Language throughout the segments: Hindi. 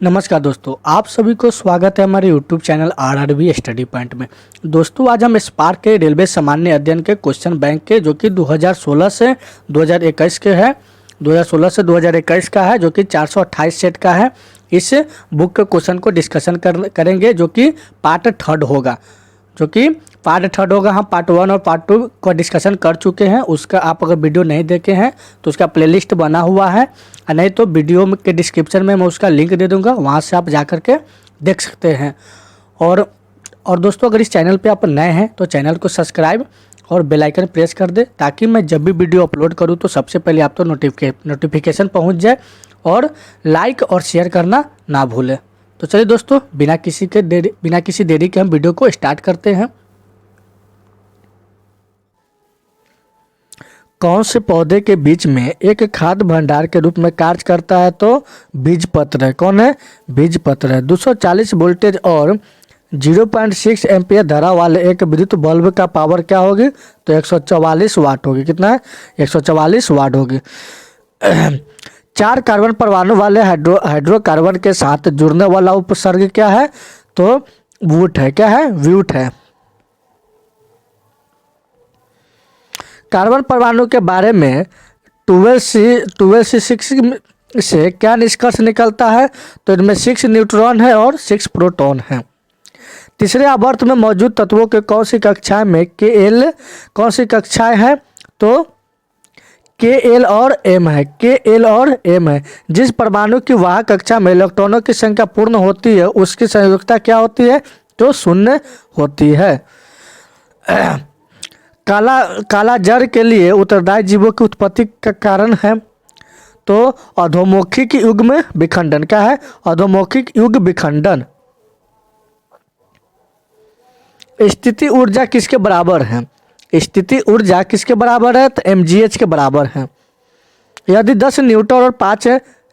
नमस्कार दोस्तों, आप सभी को स्वागत है हमारे YouTube channel RRB study point में। दोस्तों आज हम स्पार्क के रेलवे सामान्य अध्ययन के क्वेश्चन बैंक के जो कि 2016 से 2021 के है 2016 से 2021 का है, जो कि 428 सेट का है। इस बुक के क्वेश्चन को डिस्कशन करेंगे जो कि पार्ट थर्ड होगा। हम पार्ट 1 और पार्ट 2 का डिस्कशन कर चुके हैं। उसका आप अगर वीडियो नहीं देखे हैं तो उसका प्लेलिस्ट बना हुआ है, और नहीं तो वीडियो के डिस्क्रिप्शन में मैं उसका लिंक दे दूंगा, वहां से आप जा कर के देख सकते हैं। और दोस्तों अगर इस चैनल पे आप नए हैं तो चैनल को सब्सक्राइब और बेल आइकन प्रेस कर दे, ताकि मैं जब भी वीडियो अपलोड करूँ तो सबसे पहले आप तो नोटिफिकेशन पहुँच जाए। और लाइक और शेयर करना ना भूलें। तो चलिए दोस्तों, बिना किसी देरी के हम वीडियो को स्टार्ट करते हैं। कौन से पौधे के बीच में एक खाद्य भंडार के रूप में कार्य करता है? तो बीजपत्र है। कौन है? बीजपत्र है। 240 वोल्टेज और 0.6 एम्पियर धारा वाले एक विद्युत बल्ब का पावर क्या होगी? तो 144 वाट होगी। कितना है? 144 वाट होगी। 4 कार्बन परमाणु वाले हाइड्रोकार्बन के साथ जुड़ने वाला उपसर्ग क्या है? तो व्यूट है। क्या है? व्यूट है। कार्बन परमाणु के बारे में 12C6 से क्या निष्कर्ष निकलता है? तो इनमें 6 न्यूट्रॉन है और 6 प्रोटॉन है। तीसरे आवर्त में मौजूद तत्वों के कौन सी कक्षाएं में कौन सी कक्षाएं हैं? तो KL और M है। KL और M है। जिस परमाणु की वाहक कक्षा में इलेक्ट्रॉनों की संख्या पूर्ण होती है उसकी संयोजकता क्या होती है? तो 0 होती है। काला जर के लिए उत्तरदायी जीवों की उत्पत्ति का कारण है? तो अधोमौखिक युग्म विखंडन। क्या है? अधोमौखिक युग्म विखंडन। स्थिति ऊर्जा किसके बराबर है? स्थिति ऊर्जा किसके बराबर है? तो mgh के बराबर है। यदि 10 न्यूटन और 5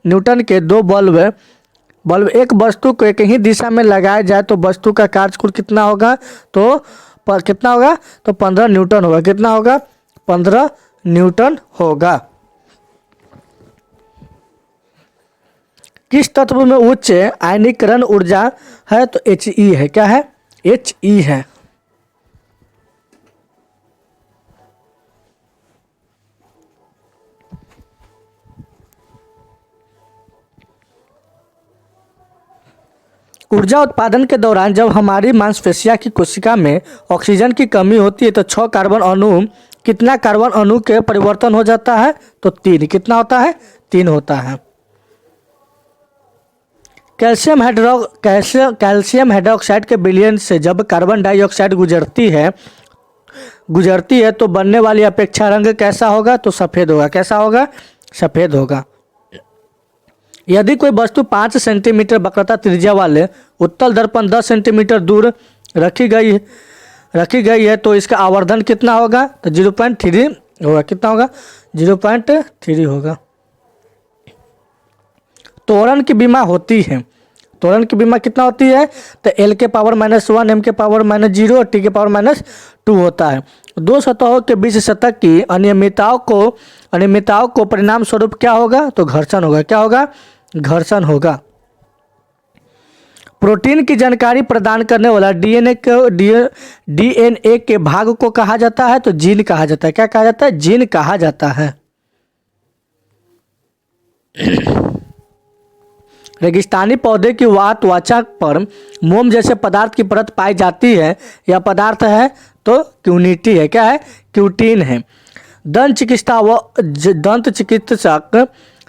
न्यूटन के 2 बल्ब एक वस्तु को एक ही दिशा में लगाया जाए तो वस्तु का कार्यकुल कितना होगा? तो कितना होगा? तो 15 न्यूटन होगा। कितना होगा? 15 न्यूटन होगा। किस तत्व में उच्च आयनीकरण ऊर्जा है? तो He है। क्या है? He है। ऊर्जा उत्पादन के दौरान जब हमारी मांसपेशिया की कोशिका में ऑक्सीजन की कमी होती है तो 6 कार्बन अणु कितना कार्बन अणु के परिवर्तन हो जाता है? तो 3। कितना होता है? 3 होता है। कैल्शियम हाइड्रोक्साइड के विलयन से जब कार्बन डाइऑक्साइड गुजरती है तो बनने वाली अपेक्षा रंग कैसा होगा? तो सफ़ेद होगा। कैसा होगा? सफ़ेद होगा। यदि कोई वस्तु 5 सेंटीमीटर वक्रता त्रिज्या वाले उत्तल दर्पण 10 सेंटीमीटर दूर रखी गई है तो इसका आवर्धन कितना होगा? तो 0.3 होगा। कितना होगा? 0.3 होगा। त्वरण की विमा होती है। त्वरण की विमा कितना होती है? तो L के पावर -1 M के पावर -0 और T के पावर -2 होता है। 2 सतहों के बीच सतह की अनियमितताओं को परिणाम स्वरूप क्या होगा? तो घर्षण होगा। क्या होगा? घर्षण होगा। प्रोटीन की जानकारी प्रदान करने वाला DNA के भाग को कहा जाता है? तो जीन कहा जाता है। क्या कहा जाता है? जीन कहा जाता है। रेगिस्तानी पौधे की त्वचा पर मोम जैसे पदार्थ की परत पाई जाती है। यह पदार्थ है तो क्यूनिटी है। क्या है? क्यूटीन है। दंत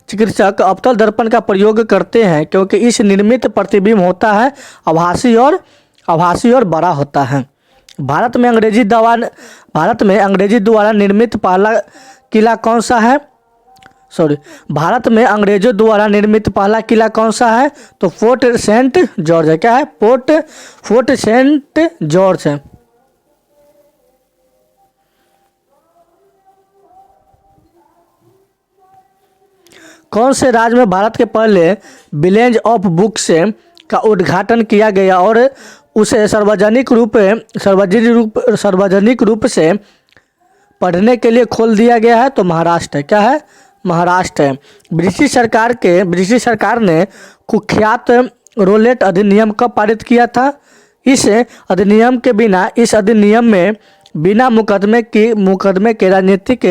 चिकित्सक अवतल दर्पण का प्रयोग करते हैं क्योंकि इस निर्मित प्रतिबिंब होता है आभासी और बड़ा होता है। भारत में अंग्रेजी द्वारा निर्मित पहला किला कौन सा है? भारत में अंग्रेजों द्वारा निर्मित पहला किला कौन सा है? तो फोर्ट सेंट जॉर्ज है। क्या है? फोर्ट सेंट जॉर्ज है। कौन से राज्य में भारत के पहले विलेज ऑफ बुक्स का उद्घाटन किया गया और उसे सार्वजनिक रूप से पढ़ने के लिए खोल दिया गया है? तो महाराष्ट्र है। क्या है? महाराष्ट्र है। ब्रिटिश सरकार ने कुख्यात रोलेट अधिनियम कब पारित किया था? इस अधिनियम में बिना मुकदमे के राजनीतिक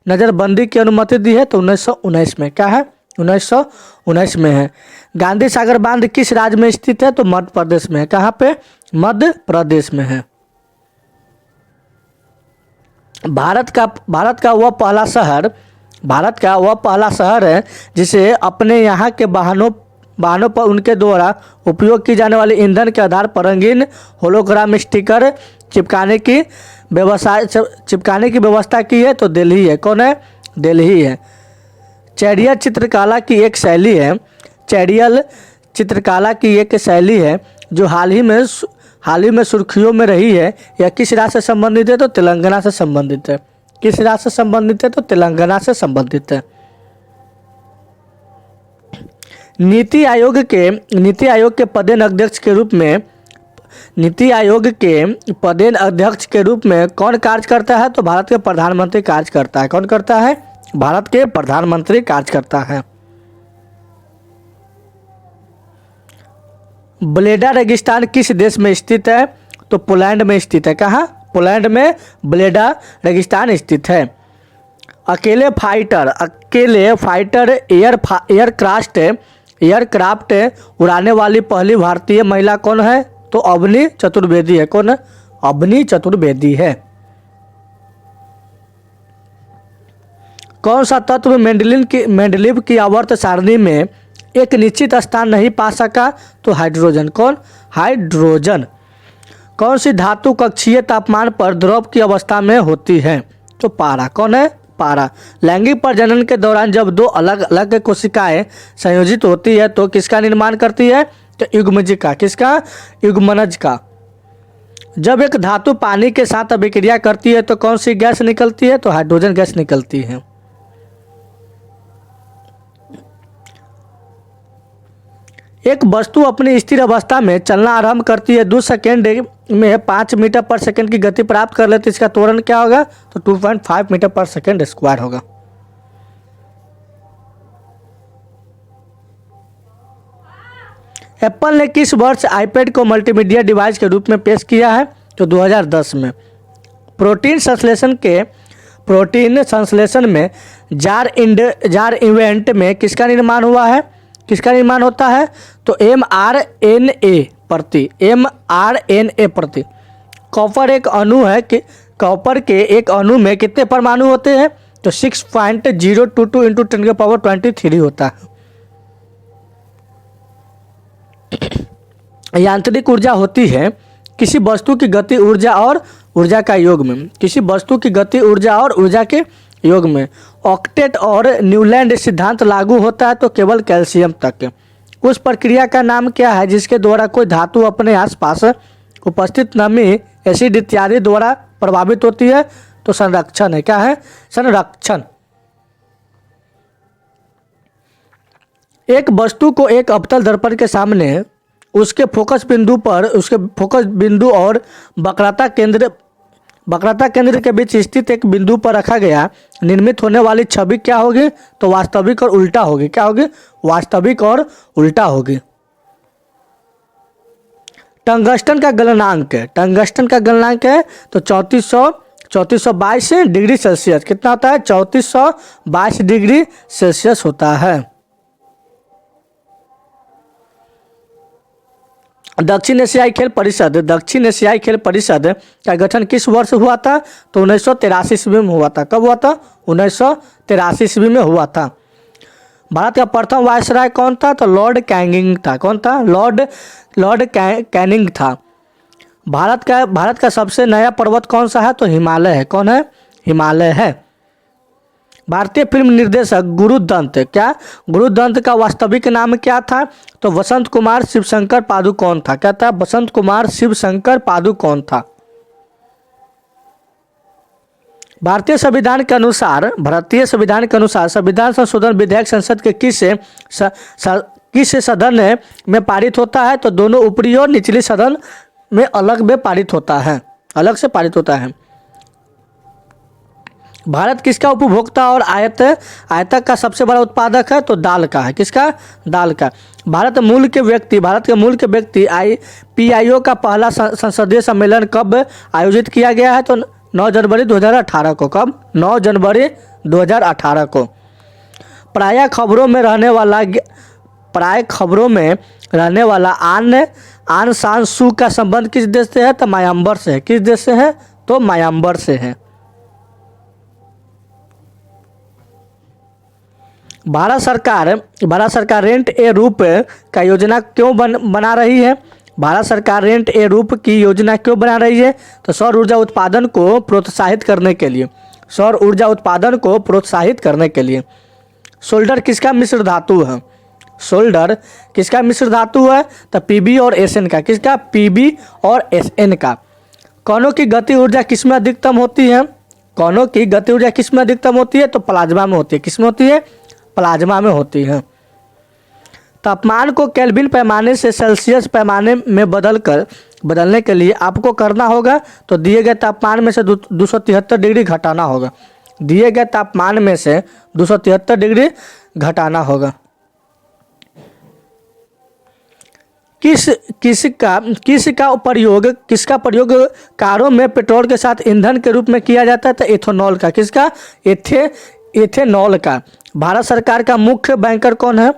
नज़रबंदी की अनुमति दी है। तो 1919 में। क्या है? 1919 में है। गांधी सागर बांध किस राज्य में स्थित है? तो मध्य प्रदेश में है। कहाँ पे? मध्य प्रदेश में है। भारत का वह पहला शहर है जिसे अपने यहाँ के वाहनों पर उनके द्वारा उपयोग की जाने वाले ईंधन के आधार पर रंगीन होलोग्राम स्टिकर चिपकाने की व्यवस्था की है। तो दिल्ली है। कौन है? दिल्ली है। चैडियल चित्रकला की एक शैली है जो हाल ही में सुर्खियों में रही है। यह किस राज्य से संबंधित है? तो तेलंगाना से संबंधित है। किस राज्य से संबंधित है? तो तेलंगाना से संबंधित है। नीति आयोग के पदेन अध्यक्ष के रूप में कौन कार्य करता है? तो भारत के प्रधानमंत्री कार्य करता है। कौन करता है? भारत के प्रधानमंत्री कार्य करता है। ब्लेडा रेगिस्तान किस देश में स्थित है? तो पोलैंड में स्थित है। कहाँ? पोलैंड में ब्लेडा रेगिस्तान स्थित है। अकेले फाइटर एयरक्राफ्ट उड़ाने वाली पहली भारतीय महिला कौन है? तो अवनी चतुर्वेदी है। कौन है? अवनी चतुर्वेदी है। कौन सा तत्व मेंडलीव की आवर्त सारणी में एक निश्चित स्थान नहीं पा सका? तो हाइड्रोजन। कौन? हाइड्रोजन। कौन सी धातु कक्षीय तापमान पर द्रव की अवस्था में होती है? तो पारा। कौन है? पारा। लैंगिक प्रजनन के दौरान जब दो अलग अलग कोशिकाएं संयोजित होती है तो किसका निर्माण करती है? तो युग्मज का। किसका? युग्मनज का। जब एक धातु पानी के साथ अभिक्रिया करती है तो कौन सी गैस निकलती है? तो हाइड्रोजन गैस निकलती है। एक वस्तु अपनी स्थिर अवस्था में चलना आरंभ करती है 2 सेकेंड में 5 मीटर पर सेकेंड की गति प्राप्त कर लेती है। इसका त्वरण क्या होगा? तो 2.5 मीटर पर सेकेंड स्क्वायर होगा। एप्पल ने किस वर्ष आईपैड को मल्टीमीडिया डिवाइस के रूप में पेश किया है? तो 2010 में। प्रोटीन संश्लेषण में जार इवेंट में किसका निर्माण हुआ है? किसका निर्माण होता है? तो mRNA प्रति। कॉपर एक अणु है कि कॉपर के एक अणु में कितने परमाणु होते हैं? तो 6.022 × 10⁻23 होता है। यांत्रिक ऊर्जा होती है किसी वस्तु की गति ऊर्जा और ऊर्जा का योग में। किसी वस्तु की गति ऊर्जा और ऊर्जा के योग में। ऑक्टेट और न्यूलैंड सिद्धांत लागू होता है तो केवल कैल्शियम तक। उस प्रक्रिया का नाम क्या है जिसके द्वारा कोई धातु अपने आसपास उपस्थित नमी, एसिड इत्यादि द्वारा प्रभावित होती है? तो संरक्षण है। क्या है? संरक्षण। एक वस्तु को एक अवतल दर्पण के सामने उसके फोकस बिंदु और वक्रता केंद्र के बीच स्थित एक बिंदु पर रखा गया निर्मित होने वाली छवि क्या होगी? तो वास्तविक और उल्टा होगी। क्या होगी? वास्तविक और उल्टा होगी। टंगस्टन का गलनांक है तो 3422 डिग्री सेल्सियस। कितना होता है? 3422 डिग्री सेल्सियस होता है। दक्षिण एशियाई खेल परिषद का गठन किस वर्ष हुआ था? तो 1983 ईस्वी में हुआ था। कब हुआ था? 1983 ईस्वी में हुआ था। भारत का प्रथम वायसराय कौन था? तो लॉर्ड कैनिंग था। कौन था? लॉर्ड कैनिंग था। भारत का सबसे नया पर्वत कौन सा है? तो हिमालय है। कौन है? हिमालय है। भारतीय फिल्म निर्देशक गुरुदत्त का वास्तविक नाम क्या था? तो वसंत कुमार शिवशंकर पादुकोण था। क्या था? वसंत कुमार शिवशंकर पादुकोण था। भारतीय संविधान के अनुसार संविधान संशोधन विधेयक संसद के किस सदन में पारित होता है? तो दोनों ऊपरी और निचली सदन में अलग से पारित होता है। भारत किसका उपभोक्ता और आयातक का सबसे बड़ा उत्पादक है? तो दाल का है। किसका? दाल का। भारत के मूल के व्यक्ति PIO का पहला संसदीय सम्मेलन कब आयोजित किया गया है? तो 9 जनवरी 2018 को। कब? 9 जनवरी 2018 को। प्रायः खबरों में रहने वाला आन सान सू का संबंध किस देश से है? तो म्यांमार से है। किस देश से है? तो म्यांमार से है। भारत सरकार रेंट ए रूप का योजना क्यों बना रही है? भारत सरकार रेंट ए रूप की योजना क्यों बना रही है? तो सौर ऊर्जा उत्पादन को प्रोत्साहित करने के लिए। सौर ऊर्जा उत्पादन को प्रोत्साहित करने के लिए। सोल्डर किसका मिश्र धातु है? सोल्डर किसका मिश्र धातु है? तो Pb और Sn का। किसका? Pb और Sn का। कणों की गति ऊर्जा किसमें अधिकतम होती है? कणों की गति ऊर्जा किसमें अधिकतम होती है? तो प्लाज्मा में होती है। किसमें होती है? प्लाज्मा में होती है। तापमान को केल्विन पैमाने से सेल्सियस पैमाने में बदलने के लिए आपको करना होगा तो दिए गए तापमान में से 273 डिग्री घटाना होगा। दिए गए तापमान में से 273 डिग्री घटाना होगा। किसका प्रयोग कारों में पेट्रोल के साथ ईंधन के रूप में किया जाता है? तो एथेनॉल का। किसका? एथेनॉल का। भारत सरकार का मुख्य बैंकर कौन है?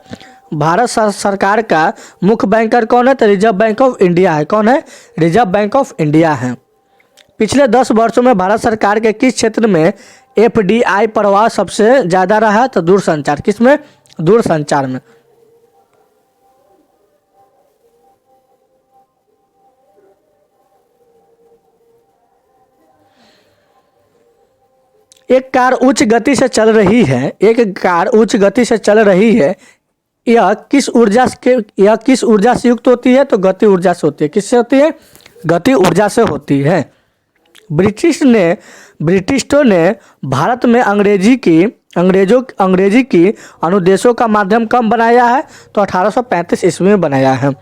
भारत सरकार का मुख्य बैंकर कौन है? तो रिजर्व बैंक ऑफ इंडिया है। कौन है? रिजर्व बैंक ऑफ इंडिया है। पिछले 10 वर्षों में भारत सरकार के किस क्षेत्र में FDI प्रवाह सबसे ज़्यादा रहा है? तो दूरसंचार। किसमें? दूरसंचार में। एक कार उच्च गति से चल रही है। यह किस ऊर्जा से युक्त होती है? तो गति ऊर्जा से होती है। किससे होती है? गति ऊर्जा से होती है। ब्रिटिशों ने भारत में अंग्रेजी की अनुदेशों का माध्यम कब बनाया है? तो 1835 ईस्वी में बनाया है।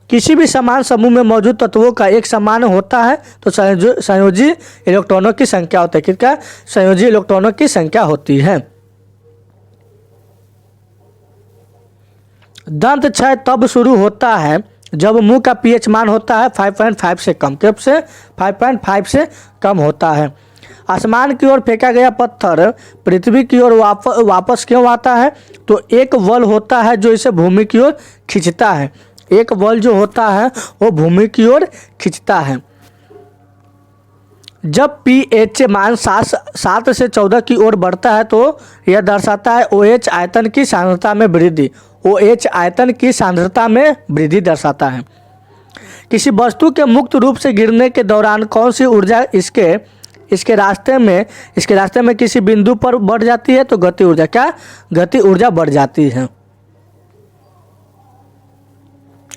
किसी भी समान समूह में मौजूद तत्वों का एक समान होता है तो संयोजी इलेक्ट्रॉनों की संख्या होती है। किसका? संयोजी इलेक्ट्रॉनों की संख्या होती है। दंत क्षय तब शुरू होता है जब मुंह का pH मान होता है 5.5 से कम। कब से? 5.5 से कम होता है। आसमान की ओर फेंका गया पत्थर पृथ्वी की ओर वापस क्यों आता है? तो एक बल होता है जो इसे भूमि की ओर खींचता है। एक बल जो होता है वो भूमि की ओर खींचता है। जब pH मान 7 से 14 की ओर बढ़ता है तो यह दर्शाता है OH आयतन की सांद्रता में वृद्धि। OH आयतन की सांद्रता में वृद्धि दर्शाता है। किसी वस्तु के मुक्त रूप से गिरने के दौरान कौन सी ऊर्जा इसके रास्ते में किसी बिंदु पर बढ़ जाती है? तो गति ऊर्जा। क्या? गति ऊर्जा बढ़ जाती है।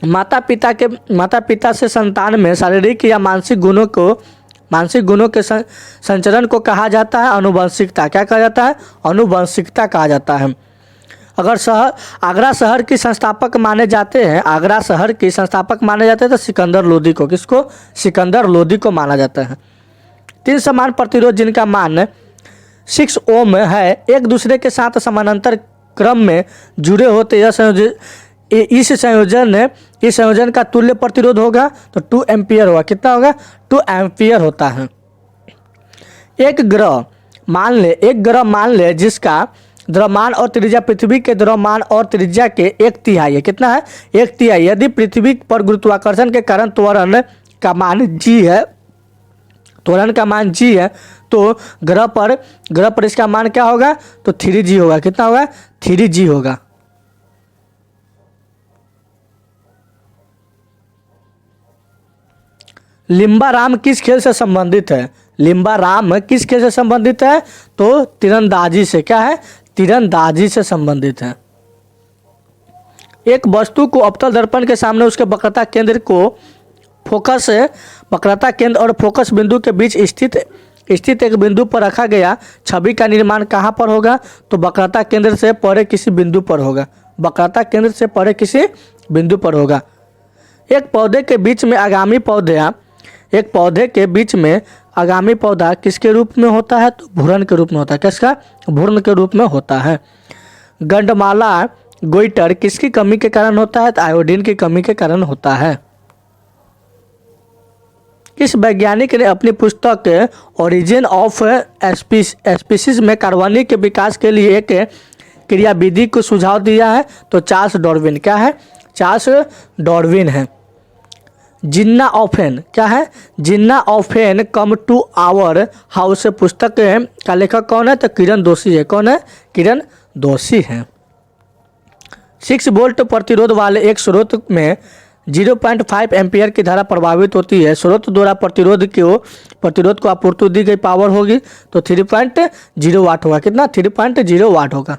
माता पिता से संतान में शारीरिक या मानसिक गुणों के संचरण को कहा जाता है आनुवंशिकता। क्या कहा जाता है? आनुवंशिकता कहा जाता है। आगरा शहर की संस्थापक माने जाते हैं तो सिकंदर लोदी को। किसको? सिकंदर लोदी को माना जाता है। 3 समान प्रतिरोध जिनका मान 6 ओम है एक दूसरे के साथ समानांतर क्रम में जुड़े होते इस संयोजन का तुल्य प्रतिरोध होगा तो 2 एम्पियर होगा। कितना होगा? 2 एम्पियर होता है। एक ग्रह मान ले जिसका द्रव्यमान और त्रिज्या पृथ्वी के द्रव्यमान और त्रिज्या के 1/3 है। कितना है? 1/3। यदि पृथ्वी पर गुरुत्वाकर्षण के कारण त्वरण का मान g है तो ग्रह पर इसका मान क्या होगा? तो 3g होगा। कितना होगा? 3g होगा। लिम्बाराम किस खेल से संबंधित है? लिम्बाराम किस खेल से संबंधित है? तो तीरंदाजी से। क्या है? तीरंदाजी से संबंधित है। एक वस्तु को अवतल दर्पण के सामने उसके वक्रता केंद्र और फोकस बिंदु के बीच स्थित एक बिंदु पर रखा गया छवि का निर्माण कहाँ पर होगा? तो वक्रता केंद्र से परे किसी बिंदु पर होगा। वक्रता केंद्र से परे किसी बिंदु पर होगा। एक पौधे के बीच में आगामी पौधा किसके रूप में होता है? तो भूरण के रूप में होता है। किसका? भूर्ण के रूप में होता है। गंडमाला गोइटर किसकी कमी के कारण होता है? तो आयोडीन की कमी के कारण होता है। किस वैज्ञानिक ने अपनी पुस्तक ओरिजिन ऑफ स्पीसीज में कार्बनिक के विकास के लिए एक क्रियाविधि को सुझाव दिया है? तो चार्ल्स डार्विन। क्या है? चार्ल्स डार्विन है। जिन्ना ऑफेन क्या है? Jinnah often come to our house पुस्तक का लेखक कौन है? तो किरण दोषी है। कौन है? किरण दोषी है। 6 वोल्ट प्रतिरोध वाले एक स्रोत में 0.5 एम्पियर की धारा प्रभावित होती है। स्रोत द्वारा प्रतिरोध को आपूर्ति दी गई पावर होगी तो 3.0 वाट होगा। कितना? 3.0 वाट होगा।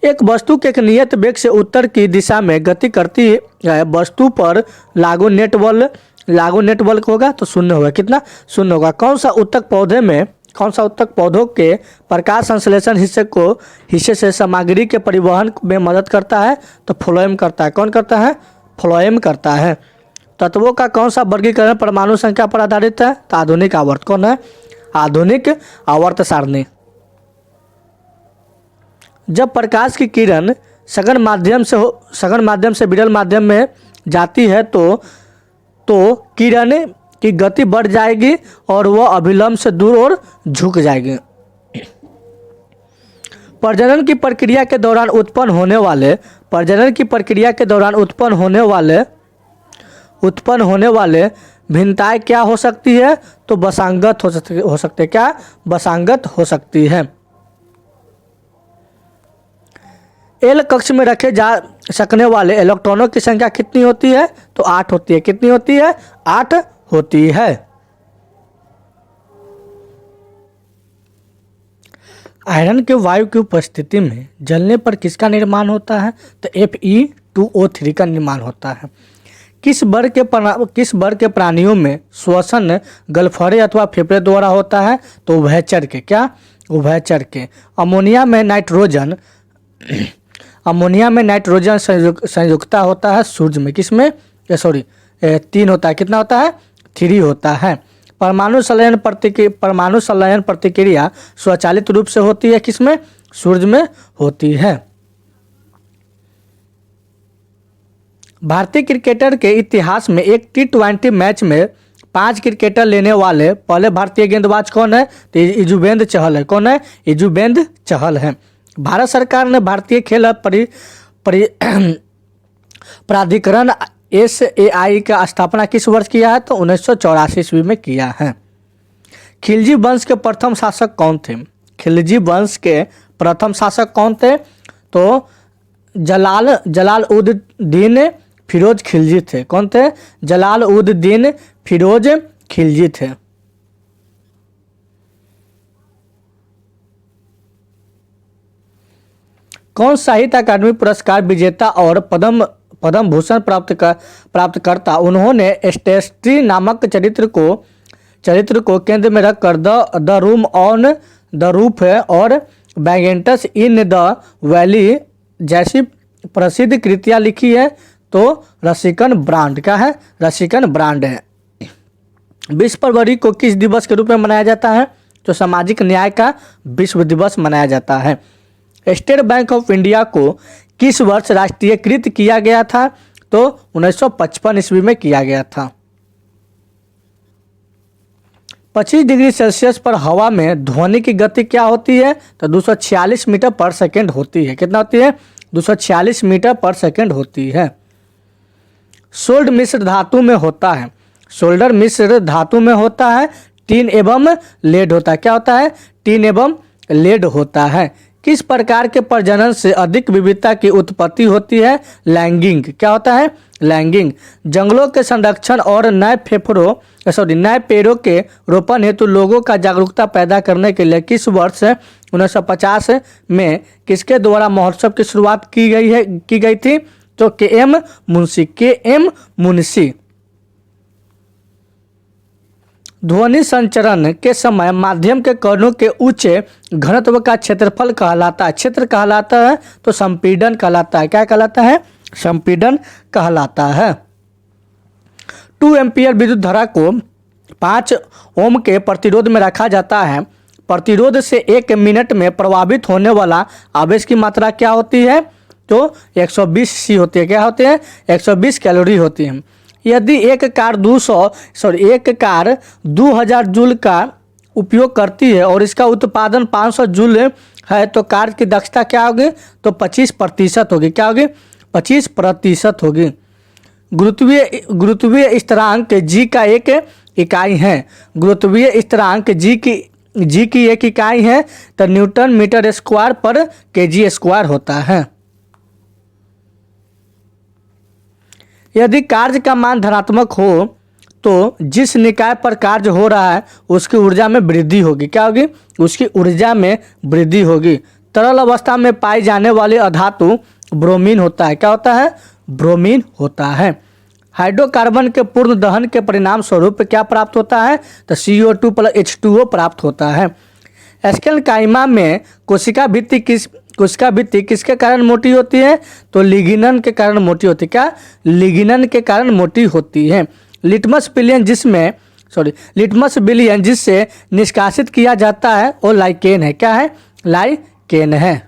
एक वस्तु के एक नियत वेग से उत्तर की दिशा में गति करती है वस्तु पर लागू नेट बल होगा तो 0 होगा। कितना? 0 होगा। कौन सा उत्तक पौधों के प्रकाश संश्लेषण हिस्से से सामग्री के परिवहन में मदद करता है? तो फ्लोएम करता है। कौन करता है? फ्लोएम करता है। तत्वों का कौन सा वर्गीकरण परमाणु संख्या पर आधारित है? तो आधुनिक आवर्त। कौन है? आधुनिक आवर्त सारणी। जब प्रकाश की किरण सघन माध्यम से विरल माध्यम में जाती है तो किरण की गति बढ़ जाएगी और वह अभिलंब से दूर और झुक जाएगी। प्रजनन की प्रक्रिया के दौरान उत्पन्न होने वाले भिन्नताएं क्या हो सकती है? तो वसांगत हो सकते हैं। क्या? वसांगत हो सकती है। एल कक्ष में रखे जा सकने वाले इलेक्ट्रॉनों की संख्या कितनी होती है? तो 8 होती है। कितनी होती है? 8 होती है। आयरन के वायु की उपस्थिति में जलने पर किसका निर्माण होता है? तो Fe2O3 का निर्माण होता है। किस वर्ग के प्राणियों में श्वसन गलफड़े अथवा फेफड़े द्वारा होता है? तो उभयचर के। क्या? उभयचर के। अमोनिया में नाइट्रोजन संयुक्ता होता है सूर्य में। किसमें? 3 होता है। कितना होता है? 3 होता है। परमाणु संलयन प्रतिक्रिया स्वचालित रूप से होती है। किसमें? सूर्य में होती है। भारतीय क्रिकेटर के इतिहास में एक T20 मैच में 5 क्रिकेटर लेने वाले पहले भारतीय गेंदबाज कौन है? तो युजवेंद्र चहल है। कौन है? युजवेंद्र चहल है। भारत सरकार ने भारतीय खेल प्राधिकरण SAI का स्थापना किस वर्ष किया है? तो 1984 ईस्वी में किया है। खिलजी वंश के प्रथम शासक कौन थे? खिलजी वंश के प्रथम शासक कौन थे? तो जलाल-उद-दीन फिरोज खिलजी थे। कौन थे? जलाल-उद-दीन फिरोज खिलजी थे। कौन साहित्य अकादमी पुरस्कार विजेता और पद्म भूषण प्राप्तकर्ता? उन्होंने स्टेस्टी नामक चरित्र को केंद्र में रखकर the room on the roof और बैगेंटस इन द वैली जैसी प्रसिद्ध कृतियां लिखी है। तो रसिकन ब्रांड। क्या है? रसिकन ब्रांड है। 20 फरवरी को किस दिवस के रूप में मनाया जाता है? तो सामाजिक न्याय का विश्व दिवस मनाया जाता है। स्टेट बैंक ऑफ इंडिया को किस वर्ष राष्ट्रीयकृत किया गया था? तो 1955 ईस्वी में किया गया था। 25 डिग्री सेल्सियस पर हवा में ध्वनि की गति क्या होती है? तो 246 मीटर पर सेकेंड होती है। कितना होती है? 246 मीटर पर सेकेंड होती है। सोल्ड मिश्र धातु में होता है। सोल्डर मिश्र धातु में होता है। टीन एवं लेड होता है। क्या होता है? टीन एवं लेड होता है। किस प्रकार के प्रजनन से अधिक विविधता की उत्पत्ति होती है? लैंगिंग। क्या होता है? लैंगिंग। जंगलों के संरक्षण और नए पेड़ों के रोपण हेतु लोगों का जागरूकता पैदा करने के लिए किस वर्ष 1950 में किसके द्वारा महोत्सव की शुरुआत की गई थी? तो के.एम. मुंशी। ध्वनि संचरण के समय माध्यम के कणों के उच्च घनत्व का क्षेत्रफल कहलाता है। क्षेत्र कहलाता है तो संपीड़न कहलाता है। क्या कहलाता है? संपीड़न कहलाता है। 2 एम्पीयर विद्युत धारा को 5 ओम के प्रतिरोध में रखा जाता है। प्रतिरोध से 1 मिनट में प्रभावित होने वाला आवेश की मात्रा क्या होती है? तो 120 सी होती है। क्या होती है? 120 कैलोरी होती है। यदि एक कार 2000 जूल का उपयोग करती है और इसका उत्पादन 500 जूल है तो कार की दक्षता क्या होगी? तो 25% होगी। क्या होगी? 25% होगी। गुरुत्वीय स्थिरांक जी का एक इकाई है। गुरुत्वीय स्थिरांक जी की एक इकाई है तो न्यूटन मीटर स्क्वायर पर केजी स्क्वायर होता है। यदि कार्य का मान धनात्मक हो तो जिस निकाय पर कार्य हो रहा है उसकी ऊर्जा में वृद्धि होगी। क्या होगी? उसकी ऊर्जा में वृद्धि होगी। तरल अवस्था में पाई जाने वाली अधातु ब्रोमीन होता है। क्या होता है? ब्रोमीन होता है। हाइड्रोकार्बन के पूर्ण दहन के परिणाम स्वरूप क्या प्राप्त होता है? तो CO2 + H2O प्राप्त होता है। एस्केनकाइमा में कोशिका भित्ति किसके कारण मोटी होती है? तो लिग्निन के कारण मोटी होती है। क्या? लिग्निन के कारण मोटी होती है। लिटमस विलयन जिससे निष्कासित किया जाता है वो लाइकेन है। क्या है? लाइकेन है।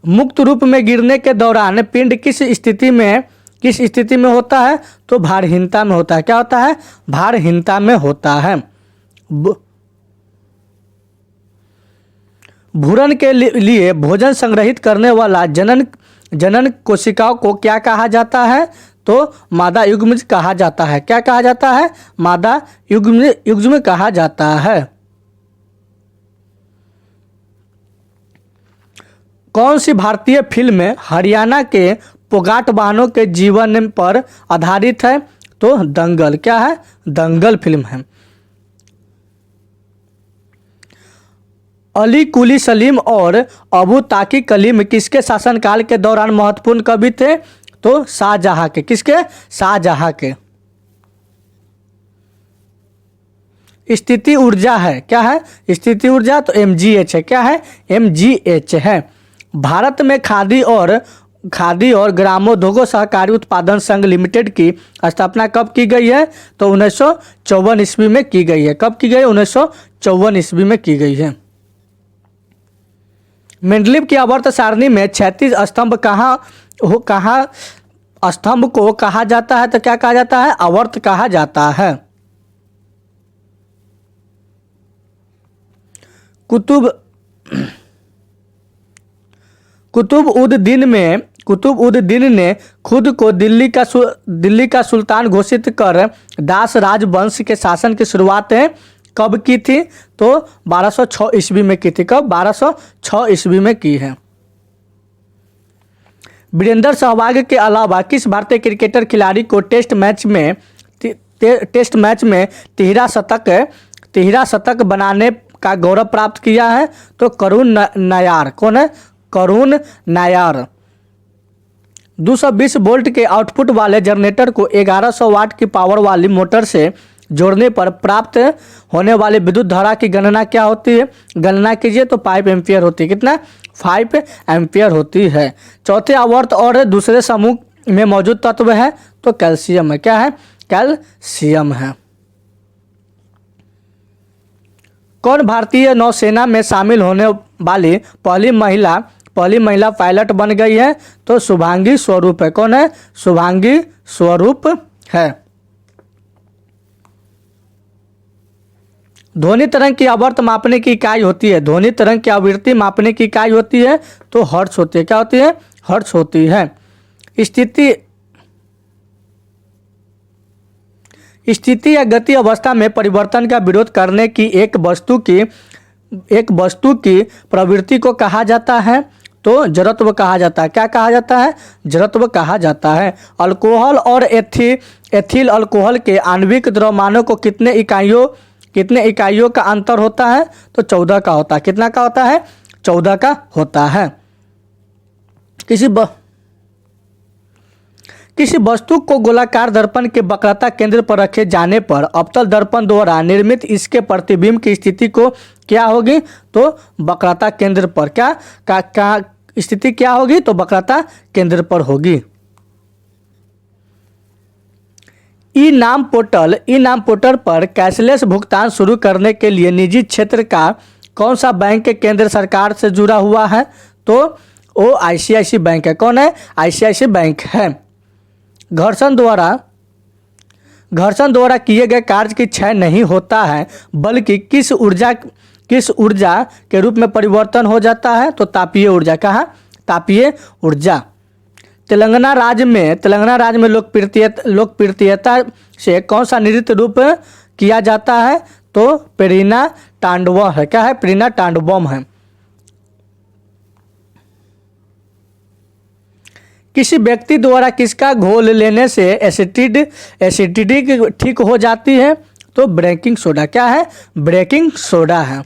मुक्त रूप में गिरने के दौरान पिंड किस स्थिति में होता है? तो भारहीनता में होता है। क्या होता है? भारहीनता में होता है। भूरण के लिए भोजन संग्रहित करने वाला जनन कोशिकाओं को क्या कहा जाता है? तो मादा युग्मज कहा जाता है। क्या कहा जाता है? मादा युग्म कहा जाता है। कौन सी भारतीय फिल्म हरियाणा के पोगाट वाहनों के जीवन पर आधारित है? तो दंगल। क्या है? दंगल फिल्म है। अली कुली सलीम और अबू ताकी कलीम किसके शासनकाल के दौरान महत्वपूर्ण कवि थे? तो शाहजहां के। किसके? शाहजहां के। स्थिति ऊर्जा है। क्या है? स्थिति ऊर्जा तो mgh है। क्या है? mgh है। भारत में खादी और ग्रामोद्योग सहकारी उत्पादन संघ लिमिटेड की स्थापना कब की गई है? तो 1954 ईस्वी में की गई है। कब की गई? 1954 ईस्वी में की गई है। मेंडलीव की आवर्त सारणी में क्षैतिज स्तंभ स्तंभ को कहा जाता है? तो क्या कहा जाता है? आवर्त कहा जाता है। कुतुब उद दीन ने खुद को दिल्ली का सुल्तान घोषित कर दास राजवंश के शासन की शुरुआत कब की थी? तो 1206 ईस्वी में की थी। कब? 1206 ईस्वी में की है। वीरेंद्र सहवाग के अलावा किस भारतीय क्रिकेटर खिलाड़ी को टेस्ट मैच में तिहरा शतक बनाने का गौरव प्राप्त किया है? तो करुण नायर। कौन है? करुण नायर। 220 वोल्ट के आउटपुट वाले जनरेटर को 1100 वाट की पावर वाली मोटर से जोड़ने पर प्राप्त होने वाली विद्युत धारा की गणना क्या होती है? गणना कीजिए तो 5 एम्पियर होती है। कितना? 5 एम्पियर होती है। चौथे आवर्त और दूसरे समूह में मौजूद तत्व है? तो कैल्शियम है। क्या है? कैल्शियम है। कौन भारतीय नौसेना में शामिल होने वाली पहली महिला पायलट बन गई है? तो शुभांगी स्वरूप है। कौन है? शुभांगी स्वरूप है। ध्वनि तरंग की आवर्त मापने की इकाई होती है। ध्वनि तरंग की आवृत्ति मापने की इकाई होती है तो हर्ट्ज होती है। क्या होती है? हर्ट्ज होती है। स्थिति या गति अवस्था में परिवर्तन का विरोध करने की एक वस्तु की प्रवृत्ति को कहा जाता है? तो जड़त्व कहा जाता है। क्या कहा जाता है? जड़त्व कहा जाता है। अल्कोहल और एथिल अल्कोहल के आणविक द्रव्यमानों को कितने इकाइयों का अंतर होता है? तो 14 का होता है। कितना का होता है? 14 का होता है। किसी वस्तु को गोलाकार दर्पण के वक्रता केंद्र पर रखे जाने पर अवतल दर्पण द्वारा निर्मित इसके प्रतिबिंब की स्थिति को क्या होगी? तो वक्रता केंद्र पर। क्या स्थिति क्या होगी? तो वक्रता केंद्र पर होगी। ई नाम पोर्टल पर कैशलेस भुगतान शुरू करने के लिए निजी क्षेत्र का कौन सा बैंक केंद्र सरकार से जुड़ा हुआ है? तो वो आईसीआईसी बैंक है। कौन है? आईसीआईसी बैंक है। घर्षण द्वारा किए गए कार्य की क्षय नहीं होता है, बल्कि किस ऊर्जा के रूप में परिवर्तन हो जाता है? तो तापीय ऊर्जा। कहाँ? तापीय ऊर्जा। तेलंगाना राज्य में लोकप्रियता से कौन सा नृत्य रूप किया जाता है? तो पेरिना तांडवम है। क्या है? पेरिना तांडवम है। किसी व्यक्ति द्वारा किसका घोल लेने से एसिडिटी ठीक हो जाती है? तो बेकिंग सोडा। क्या है? बेकिंग सोडा है।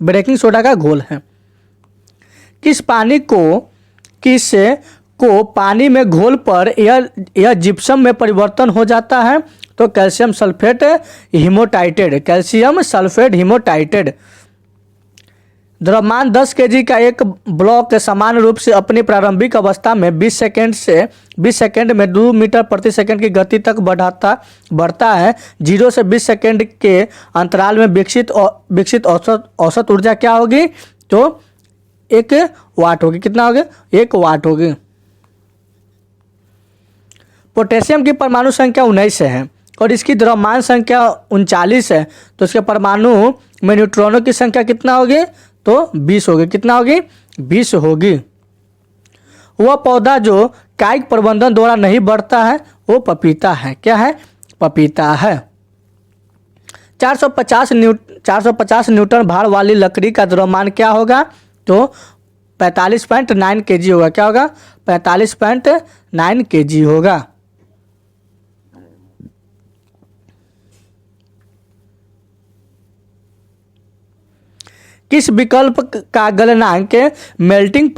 बेकिंग सोडा का घोल है। किस को पानी में घोल पर यह जिप्सम में परिवर्तन हो जाता है? तो कैल्शियम सल्फेट हीमोटाइटेड। द्रव्यमान 10 केजी का एक ब्लॉक समान रूप से अपनी प्रारंभिक अवस्था में 20 सेकंड में 2 मीटर प्रति सेकंड की गति तक बढ़ता है। 0 से 20 सेकंड के अंतराल में विकसित औसत ऊर्जा क्या होगी? तो 1 वाट होगी। कितना होगी? 1 वाट होगी। पोटेशियम की परमाणु संख्या 19 है और इसकी द्रव्यमान संख्या 39 है, तो इसके परमाणु में न्यूट्रॉनों की संख्या कितना होगी? तो 20 होगी। कितना होगी? 20 होगी। वह पौधा जो कायिक प्रबंधन द्वारा नहीं बढ़ता है वो पपीता है। क्या है? पपीता है। 450 न्यूटन भार वाली लकड़ी का द्रव्यमान क्या होगा? तो 45.9 केजी होगा। क्या होगा? 45.9 केजी होगा। किस विकल्प का गलनांक मेल्टिंग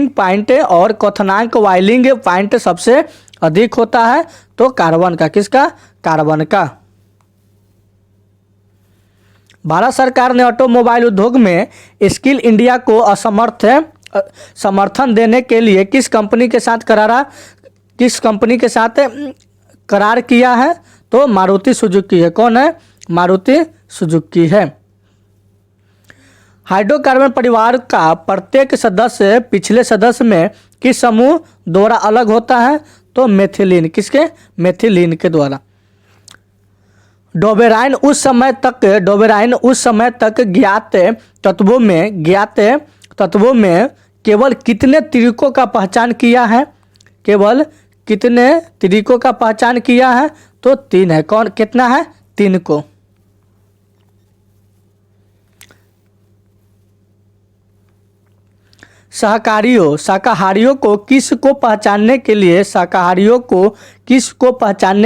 पॉइंट और क्वथनांक बॉइलिंग पॉइंट सबसे अधिक होता है? तो कार्बन का। किसका? कार्बन का। भारत सरकार ने ऑटोमोबाइल उद्योग में स्किल इंडिया को समर्थन देने के लिए किस कंपनी के साथ करार किया है? तो मारुति सुजुकी है। कौन है? मारुति सुजुकी है। हाइड्रोकार्बन परिवार का प्रत्येक सदस्य पिछले सदस्य में किस समूह द्वारा अलग होता है? तो मेथिलीन। किसके? मेथिलीन के द्वारा। डोबेराइन उस समय तक ज्ञात तत्वों में केवल कितने तरीकों का पहचान किया है? केवल कितने तरीकों का पहचान किया है? तो 3 है। कौन? कितना है? 3 को। शाकाहारियों को किस को पहचानने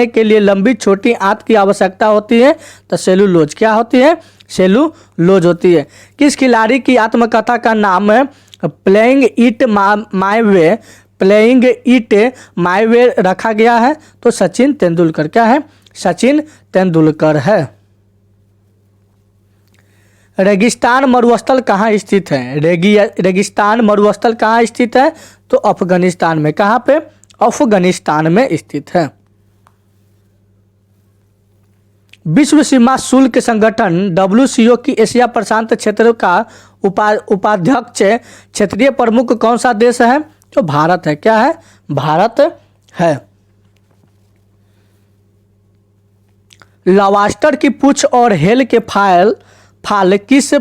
के लिए लंबी छोटी आंत की आवश्यकता होती है? तो सेलुलोज। क्या होती है? सेलुलोज होती है। किस खिलाड़ी की आत्मकथा का नाम है प्लेइंग इट माई वे रखा गया है? तो सचिन तेंदुलकर। क्या है? सचिन तेंदुलकर है। रेगिस्तान मरुस्थल कहाँ स्थित है? रेगिस्तान मरुस्थल कहाँ स्थित है? तो अफगानिस्तान में। कहाँ पे? अफगानिस्तान में स्थित है। विश्व सीमा शुल्क संगठन WCO की एशिया प्रशांत क्षेत्र का उपाध्यक्ष क्षेत्रीय प्रमुख कौन सा देश है? तो भारत है। क्या है? भारत है। लॉबस्टर की पूंछ और हेल के फाल किस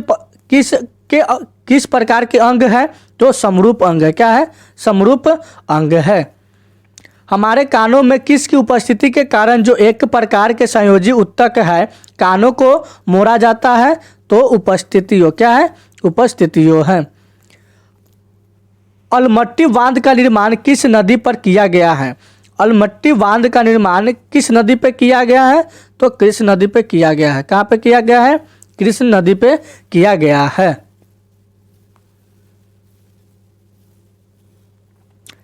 प्रकार के अंग है? तो समरूप अंग है। क्या है? समरूप अंग है। हमारे कानों में किसकी उपस्थिति के कारण जो एक प्रकार के संयोजी ऊतक है कानों को मोड़ा जाता है? तो उपस्थितियों। क्या है? उपस्थितियों है। अलमट्टी बांध का निर्माण किस नदी पर किया गया है? अलमट्टी बांध का निर्माण किस नदी पे किया गया है? तो कृष्ण नदी पे किया गया है। कहाँ पे किया गया है? कृष्ण नदी पे किया गया है।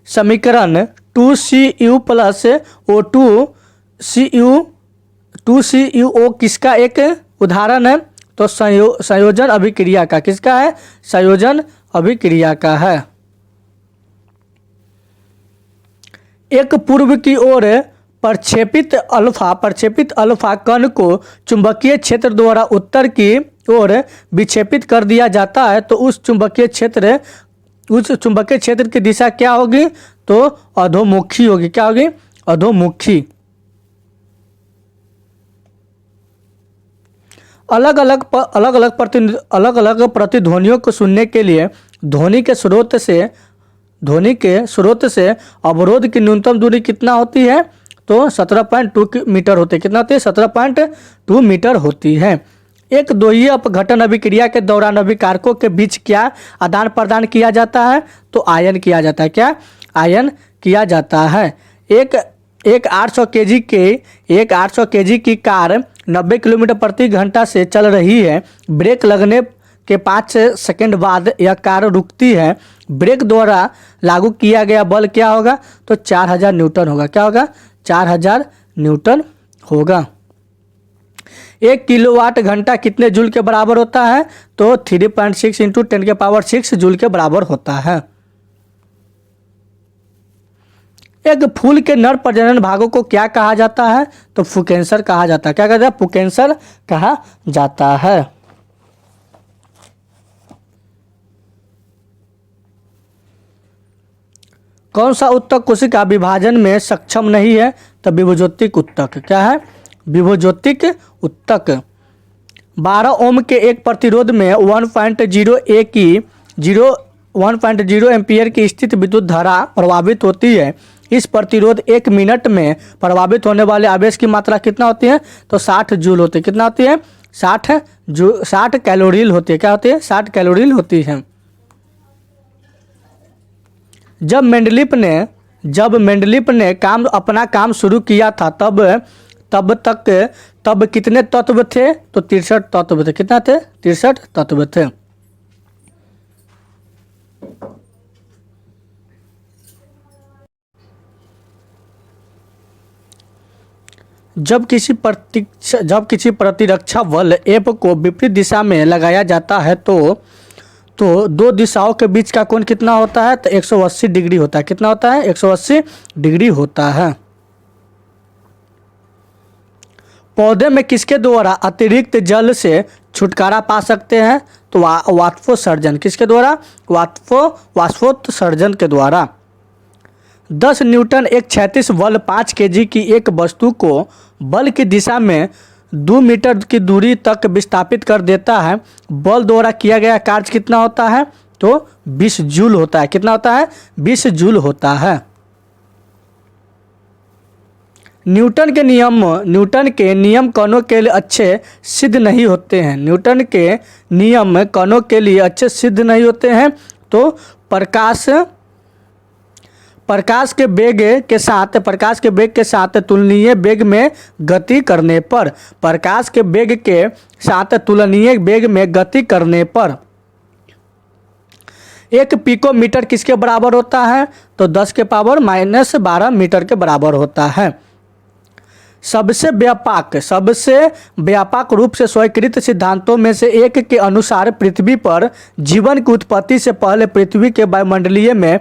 समीकरण 2Cu प्लस O2Cu किसका एक उदाहरण है? तो संयोजन अभिक्रिया का। किसका है? संयोजन अभिक्रिया का है। एक पूर्व की ओर प्रक्षेपित अल्फा कण को चुंबकीय क्षेत्र द्वारा उत्तर की ओर विक्षेपित कर दिया जाता है तो उस चुंबकीय क्षेत्र की दिशा क्या होगी? तो अधोमुखी होगी। क्या होगी? अधोमुखी। अलग अलग प्रतिध्वनियों को सुनने के लिए ध्वनि के स्रोत से अवरोध की न्यूनतम दूरी कितना होती है? तो 17.2 मीटर होती है। कितना होती है? 17.2 मीटर होती है। एक दोहीय अपघटन अभिक्रिया के दौरान अभिकारकों के बीच क्या आदान प्रदान किया जाता है? तो आयन किया जाता है। क्या? आयन किया जाता है। एक 800 केजी की कार 90 किलोमीटर प्रति घंटा से चल रही है। ब्रेक लगने के 5 सेकंड बाद यह कार रुकती है। ब्रेक द्वारा लागू किया गया बल क्या होगा? तो 4000 न्यूटन होगा। क्या होगा? 4000 न्यूटन होगा। 1 किलोवाट घंटा कितने जूल के बराबर होता है? तो 3.6 × 10⁶ जूल के बराबर होता है। एक फूल के नर प्रजनन भागों को क्या कहा जाता है? तो पुकेंसर कहा जाता है। क्या कहते हैं? पुकेंसर कहा जाता है। कौन सा उत्तक कोशिका विभाजन में सक्षम नहीं है? तो विभुज्योतिक उत्तक। क्या है? विभुज्योतिक उत्तक। 12 ओम के एक प्रतिरोध में 1.0 एम्पीयर की स्थित विद्युत धारा प्रवाहित होती है। इस प्रतिरोध 1 मिनट में प्रवाहित होने वाले आवेश की मात्रा कितना होती है? तो 60 जूल होती है। कितना होती है? 60 कैलोरील होती है। क्या होती है? 60 कैलोरील होती है। जब मेंडलीफ ने अपना काम शुरू किया था तब कितने तत्व थे? तो 63 तत्व थे। कितना थे? 63 तत्व थे। जब किसी प्रतिरक्षा बल एफ को विपरीत दिशा में लगाया जाता है तो दो दिशाओं के बीच का कोण कितना होता है? तो 180 डिग्री होता है। कितना होता है? 180 डिग्री होता है। पौधे में किसके द्वारा अतिरिक्त जल से छुटकारा पा सकते हैं? तो वाष्पोत्सर्जन। किसके द्वारा? वाष्पोत्सर्जन के द्वारा। 10 न्यूटन एक क्षैतिज बल 5 केजी की एक वस्तु को बल की दिशा में 2 मीटर की दूरी तक विस्थापित कर देता है। बल द्वारा किया गया कार्य कितना होता है? तो 20 जूल होता है। कितना होता है? 20 जूल होता है। न्यूटन के नियम कणों के लिए अच्छे सिद्ध नहीं होते हैं। न्यूटन के नियम कणों के लिए अच्छे सिद्ध नहीं होते हैं। तो प्रकाश के वेग के साथ तुलनीय वेग में गति करने पर एक पिकोमीटर किसके बराबर होता है? तो 10 के पावर -12 मीटर के बराबर होता है। सबसे व्यापक रूप से स्वीकृत सिद्धांतों में से एक के अनुसार पृथ्वी पर जीवन की उत्पत्ति से पहले पृथ्वी के वायुमंडलीय में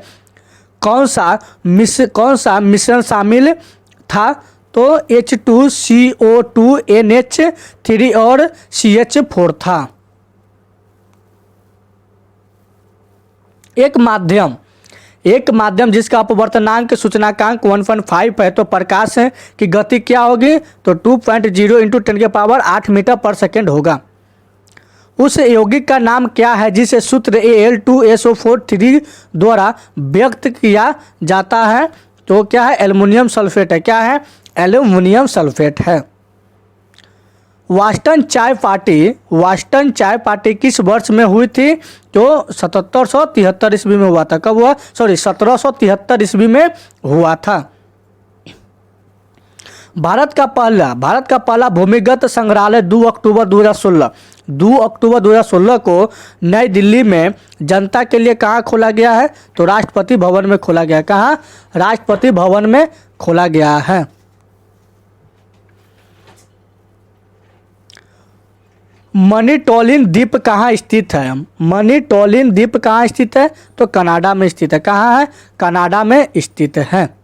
कौन सा मिश्रण शामिल था? तो H2CO2 NH3 और CH4 था। एक माध्यम जिसका अपवर्तनांक सूचकांक 1.5 है तो प्रकाश की गति क्या होगी? तो 2.0 × 10⁸ मीटर पर सेकेंड होगा। उस यौगिक का नाम क्या है जिसे सूत्र Al2SO4 द्वारा व्यक्त किया जाता है? तो क्या है? एल्युमिनियम सल्फेट है। क्या है? एल्युमिनियम सल्फेट है। वास्टन चाय पार्टी किस वर्ष में हुई थी? तो 1773 ईस्वी में हुआ था। कब हुआ? 1773 ईस्वी में हुआ था। भारत का पहला भूमिगत संग्रहालय 2 अक्टूबर 2016 को नई दिल्ली में जनता के लिए कहाँ खोला गया है? तो राष्ट्रपति भवन में खोला गया। कहाँ? राष्ट्रपति भवन में खोला गया है। मणिटोलिन द्वीप कहाँ स्थित है? मणिटोलिन द्वीप कहाँ स्थित है? तो कनाडा में स्थित है। कहाँ है? कनाडा में स्थित है।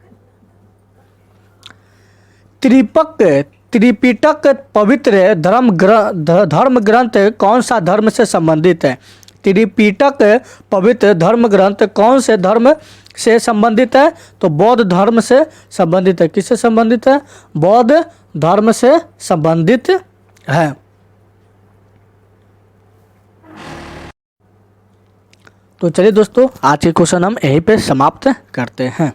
त्रिपिटक पवित्र धर्म ग्रंथ कौन सा धर्म से संबंधित है? त्रिपिटक पवित्र धर्म ग्रंथ कौन से धर्म से संबंधित है? तो बौद्ध धर्म से संबंधित है। किससे संबंधित है? बौद्ध धर्म से संबंधित है। तो चलिए दोस्तों, आज के क्वेश्चन हम यहीं पे समाप्त करते हैं।